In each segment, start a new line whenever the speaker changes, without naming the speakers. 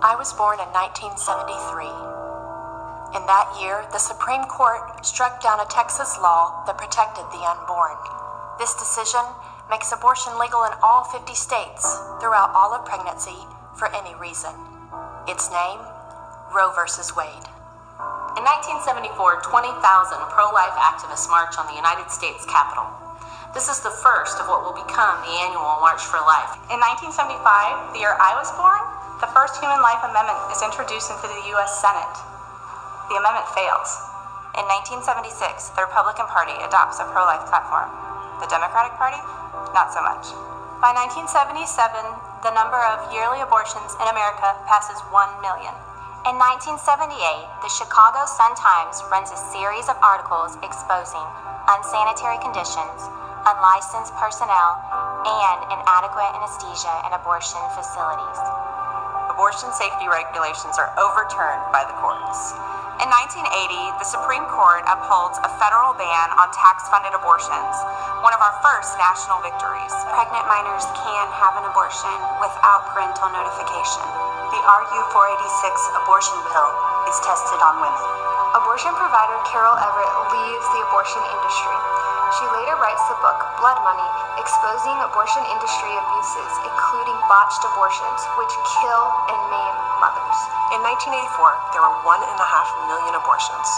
I was born in 1973. In that year, the Supreme Court struck down a Texas law that protected the unborn. This decision makes abortion legal in all 50 states throughout all of pregnancy for any reason. Its name, Roe v. Wade.
In 1974, 20,000 pro-life activists marched on the United States Capitol. This is the first of what will become the annual March for Life.
In 1975, the year I was born, the first human life amendment is introduced into the U.S. Senate. The amendment fails. In 1976, the Republican Party adopts a pro-life platform. The Democratic Party, not so much. By 1977, the number of yearly abortions in America passes 1 million.
In 1978, the Chicago Sun-Times runs a series of articles exposing unsanitary conditions, unlicensed personnel, and inadequate anesthesia in abortion facilities.
Abortion safety regulations are overturned by the courts. In 1980, the Supreme Court upholds a federal ban on tax-funded abortions, one of our first national victories.
Pregnant minors can have an abortion without parental notification.
The RU-486 abortion pill is tested on women.
Abortion provider Carol Everett leaves the abortion industry. She later writes the book Blood Money, exposing abortion industry abuses, including botched abortions, which kill and maim mothers.
In 1984, there were 1.5 million abortions,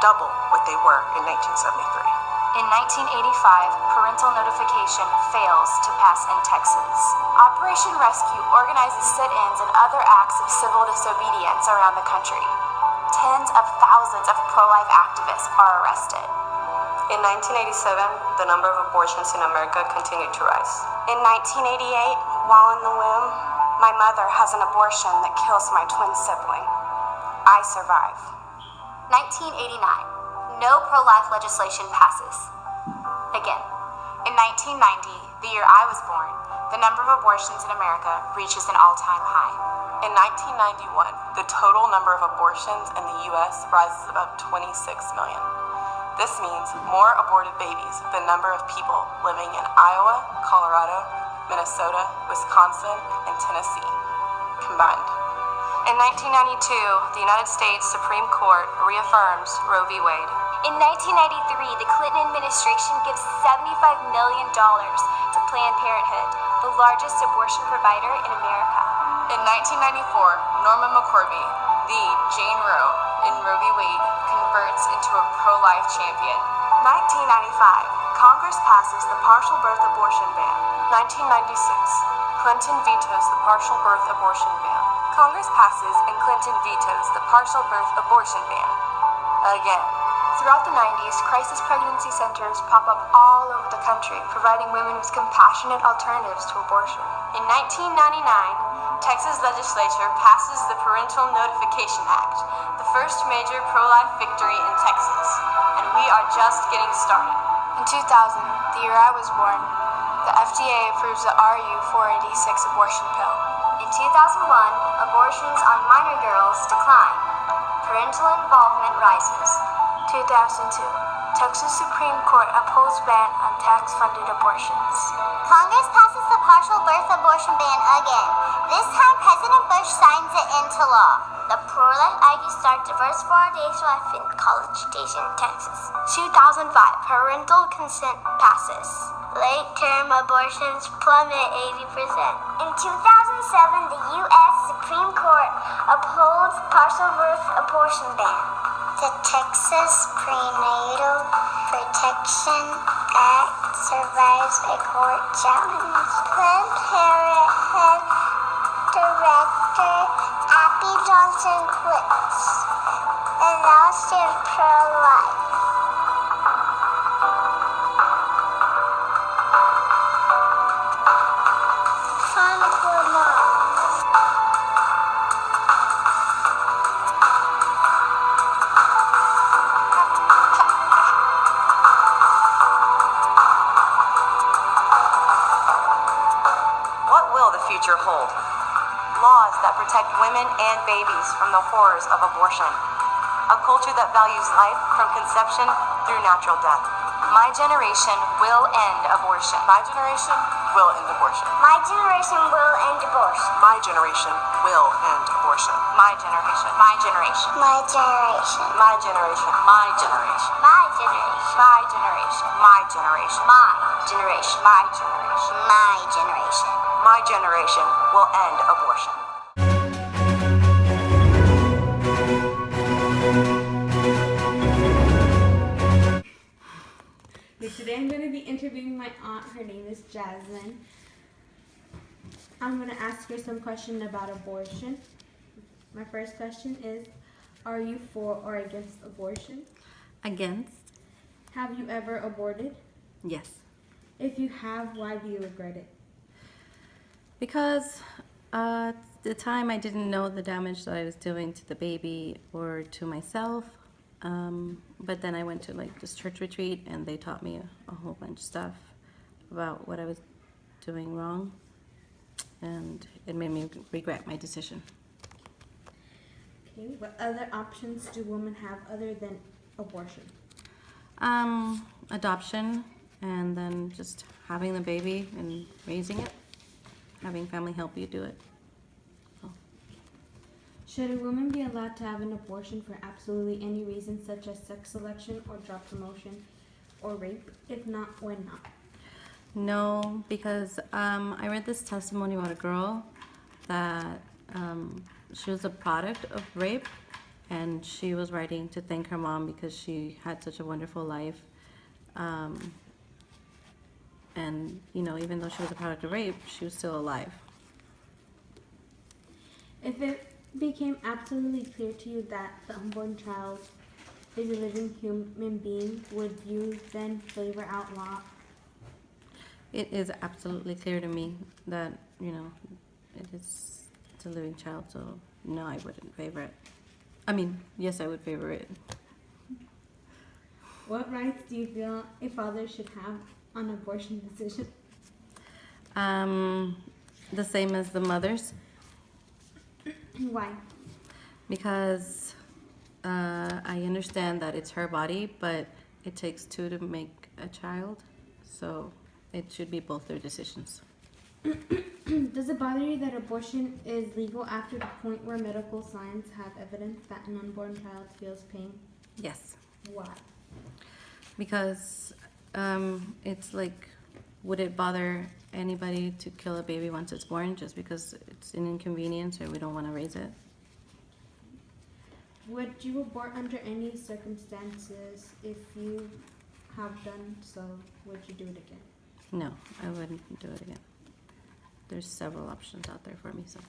double what they were in 1973.
In 1985, parental notification fails to pass in Texas.
Operation Rescue organizes sit-ins and other acts of civil disobedience around the country. Tens of thousands of pro-life activists are arrested.
In 1987, the number of abortions in America continued to rise.
In 1988, while in the womb, my mother has an abortion that kills my twin sibling. I survive.
1989, no pro-life legislation passes. Again,
in 1990, the year I was born, the number of abortions in America reaches an all-time high.
In 1991, the total number of abortions in the U.S. rises above 26 million. This means more aborted babies than the number of people living in Iowa, Colorado, Minnesota, Wisconsin, and Tennessee combined.
In 1992, the United States Supreme Court reaffirms Roe v. Wade.
In 1993, the Clinton administration gives $75 million to Planned Parenthood, the largest abortion provider in America.
In 1994, Norma McCorvey, the Jane Roe in Roe v. Wade, converts into a pro-life champion. 1995, Congress passes the partial birth abortion ban. 1996, Clinton vetoes the partial birth abortion ban. Congress passes and Clinton vetoes the partial birth abortion ban. Again.
Throughout the 90s, crisis pregnancy centers pop up all over the country, providing women with compassionate alternatives to abortion.
In 1999, Texas legislature passes the Parental Notification Act, the first major pro-life victory in Texas, and we are just getting started.
In 2000, the year I was born, the FDA approves the RU-486 abortion pill.
In 2001, abortions on minor girls decline. Parental involvement rises.
2002, Texas Supreme Court upholds ban on tax-funded abortions.
Congress passes the partial birth abortion ban again. This time, President Bush signs it into law. The pro-life argues start the first 4 days life in College Station, Texas.
2005, parental consent passes.
Late-term abortions plummet 80%. In 2007, the U.S. Supreme Court upholds partial birth abortion ban. The Texas Prenatal Protection Act survives a court challenge. Planned Parenthood Director Abby Johnson quits. And now she's pro-life.
future hold? Laws that protect women and babies from the horrors of abortion. A culture that values life from conception through natural death. My generation will end abortion.
My generation will end abortion.
My generation will end abortion.
My generation will end abortion.
My generation. My generation.
My generation.
My generation. My generation.
My generation.
My generation. My generation.
My generation.
My generation.
My generation.
My generation will end abortion.
Today I'm going to be interviewing my aunt. Her name is Jasmine. I'm going to ask her some questions about abortion. My first question is, are you for or against abortion?
Against?
Have you ever aborted?
Yes.
If you have, why do you regret it?
Because at the time I didn't know the damage that I was doing to the baby or to myself. But then I went to like this church retreat and they taught me a whole bunch of stuff about what I was doing wrong. And it made me regret my decision.
Okay, what other options do women have other than abortion?
Adoption, and then just having the baby and raising it. Having family help you do it.
Should a woman be allowed to have an abortion for absolutely any reason, such as sex selection or job promotion or rape? If not, why not?
No, because I read this testimony about a girl that she was a product of rape, and she was writing to thank her mom because she had such a wonderful life. And, you know, even though she was a product of rape, she was still alive.
If it became absolutely clear to you that the unborn child is a living human being, would you then favor outlaw?
It is absolutely clear to me that, you know, it's a living child, so no, I wouldn't favor it. I mean, yes, I would favor it.
What rights do you feel a father should have on abortion decision?
The same as the mother's.
Why?
Because I understand that it's her body, but it takes two to make a child, so it should be both their decisions.
Does it bother you that abortion is legal after the point where medical science have evidence that an unborn child feels pain?
Yes.
Why?
Because it's like, would it bother anybody to kill a baby once it's born just because it's an inconvenience or we don't want to raise it?
Would you abort under any circumstances? If you have done so, would you do it again?
No, I wouldn't do it again. There's several options out there for me, so.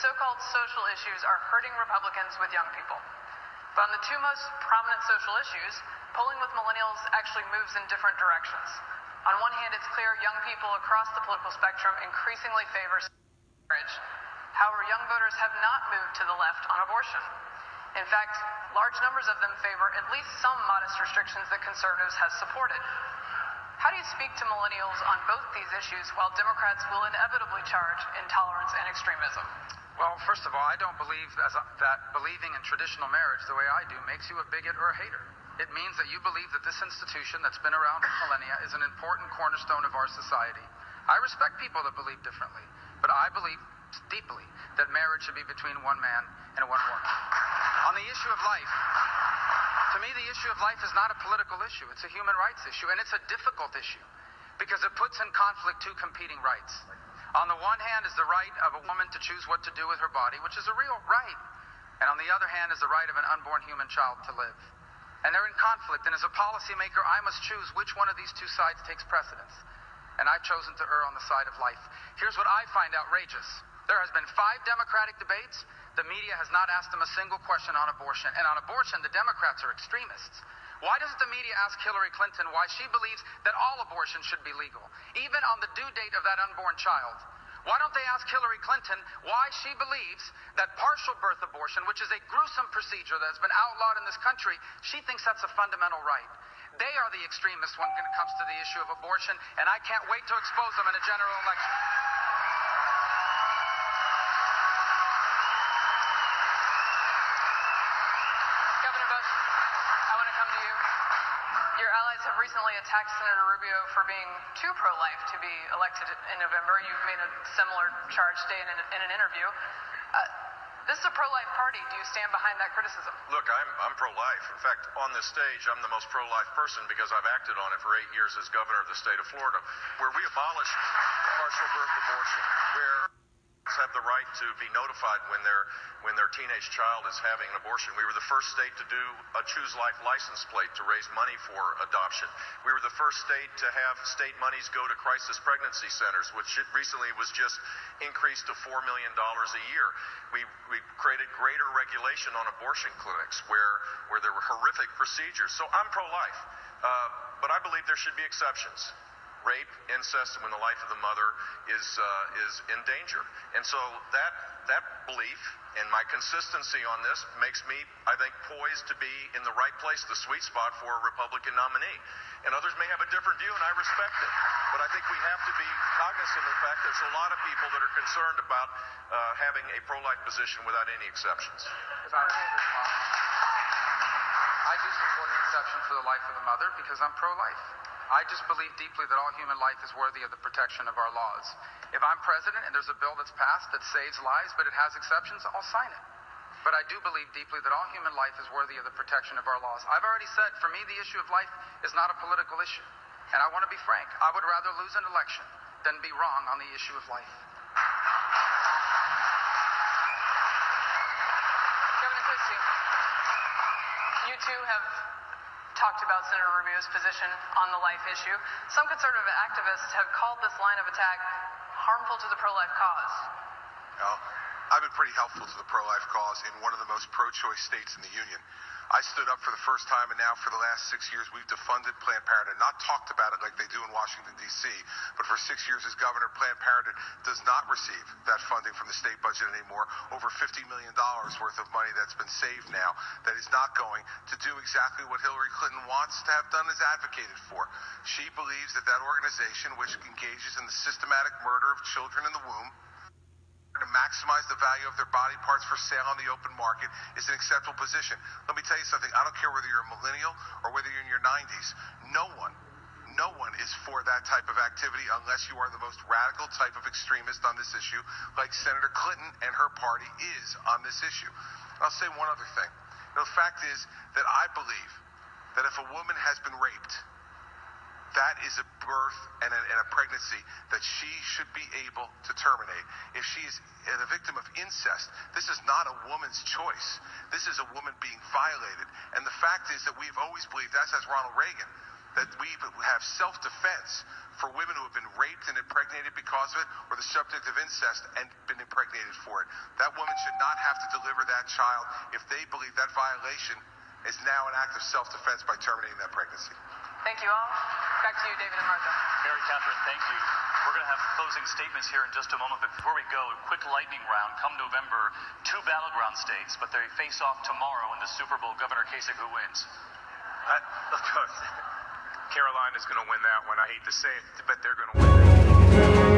So-called social issues are hurting Republicans with young people. But on the two most prominent social issues, polling with millennials actually moves in different directions. On one hand, it's clear young people across the political spectrum increasingly favor marriage. However, young voters have not moved to the left on abortion. In fact, large numbers of them favor at least some modest restrictions that conservatives have supported. How do you speak to millennials on both these issues while Democrats will inevitably charge intolerance and extremism?
Well, first of all, I don't believe that believing in traditional marriage the way I do makes you a bigot or a hater. It means that you believe that this institution that's been around for millennia is an important cornerstone of our society. I respect people that believe differently, but I believe deeply that marriage should be between one man and one woman. On the issue of life, to me, the issue of life is not a political issue. It's a human rights issue, and it's a difficult issue because it puts in conflict two competing rights. On the one hand is the right of a woman to choose what to do with her body, which is a real right. And on the other hand is the right of an unborn human child to live. And they're in conflict, and as a policymaker, I must choose which one of these two sides takes precedence. and I've chosen to err on the side of life. Here's what I find outrageous. There has been 5 Democratic debates. The media has not asked them a single question on abortion. And on abortion, the Democrats are extremists. Why doesn't the media ask Hillary Clinton why she believes that all abortion should be legal, even on the due date of that unborn child? Why don't they ask Hillary Clinton why she believes that partial birth abortion, which is a gruesome procedure that has been outlawed in this country, she thinks that's a fundamental right? They are the extremists when it comes to the issue of abortion, and I can't wait to expose them in a general election.
Governor Bush, I want to come to you. Your allies have recently attacked Senator Rubio for being too pro-life to be elected in November. You've made a similar charge today in an interview. This is a pro-life party. Do you stand behind that criticism?
Look, I'm pro-life. In fact, on this stage, I'm the most pro-life person because I've acted on it for 8 years as governor of the state of Florida, where we abolished partial birth abortion, where have the right to be notified when their teenage child is having an abortion. We were the first state to do a Choose Life license plate to raise money for adoption. We were the first state to have state monies go to crisis pregnancy centers, which recently was just increased to $4 million a year. We created greater regulation on abortion clinics where there were horrific procedures. So I'm pro-life, but I believe there should be exceptions. Rape, incest, when the life of the mother is in danger. And so that belief and my consistency on this makes me, I think, poised to be in the right place, the sweet spot for a Republican nominee. And others may have a different view, and I respect it. But I think we have to be cognizant of the fact there's a lot of people that are concerned about having a pro-life position without any exceptions.
I do support an exception for the life of the mother because I'm pro-life. I just believe deeply that all human life is worthy of the protection of our laws. If I'm president and there's a bill that's passed that saves lives but it has exceptions, I'll sign it. But I do believe deeply that all human life is worthy of the protection of our laws. I've already said, for me, the issue of life is not a political issue. And I want to be frank. I would rather lose an election than be wrong on the issue of life.
Governor Christie, you too have talked about Senator Rubio's position on the life issue. Some conservative activists have called this line of attack harmful to the pro-life cause.
Well, I've been pretty helpful to the pro-life cause in one of the most pro-choice states in the union. I stood up for the first time, and now for the last 6 years, we've defunded Planned Parenthood, not talked about it like they do in Washington, D.C., but for 6 years as governor, Planned Parenthood does not receive that funding from the state budget anymore. Over $50 million worth of money that's been saved now that is not going to do exactly what Hillary Clinton wants to have done, as advocated for. She believes that organization, which engages in the systematic murder of children in the womb, to maximize the value of their body parts for sale on the open market, is an acceptable position. Let me tell you something. I don't care whether you're a millennial or whether you're in your 90s. No one is for that type of activity unless you are the most radical type of extremist on this issue, like Senator Clinton and her party is on this issue. And I'll say one other thing. The fact is that I believe that if a woman has been raped, that is a birth and a pregnancy that she should be able to terminate. If she's a victim of incest, this is not a woman's choice. This is a woman being violated. And the fact is that we've always believed, as has Ronald Reagan, that we have self-defense for women who have been raped and impregnated because of it, or the subject of incest and been impregnated for it. That woman should not have to deliver that child if they believe that violation is now an act of self-defense by terminating that pregnancy.
Thank you all. Back to you, David and Martha.
Mary Catherine, thank you. We're going to have closing statements here in just a moment, but before we go, a quick lightning round. Come November, 2 battleground states, but they face off tomorrow in the Super Bowl. Governor Kasich, who wins?
Carolina's going to win that one. I hate to say it, but they're going to win.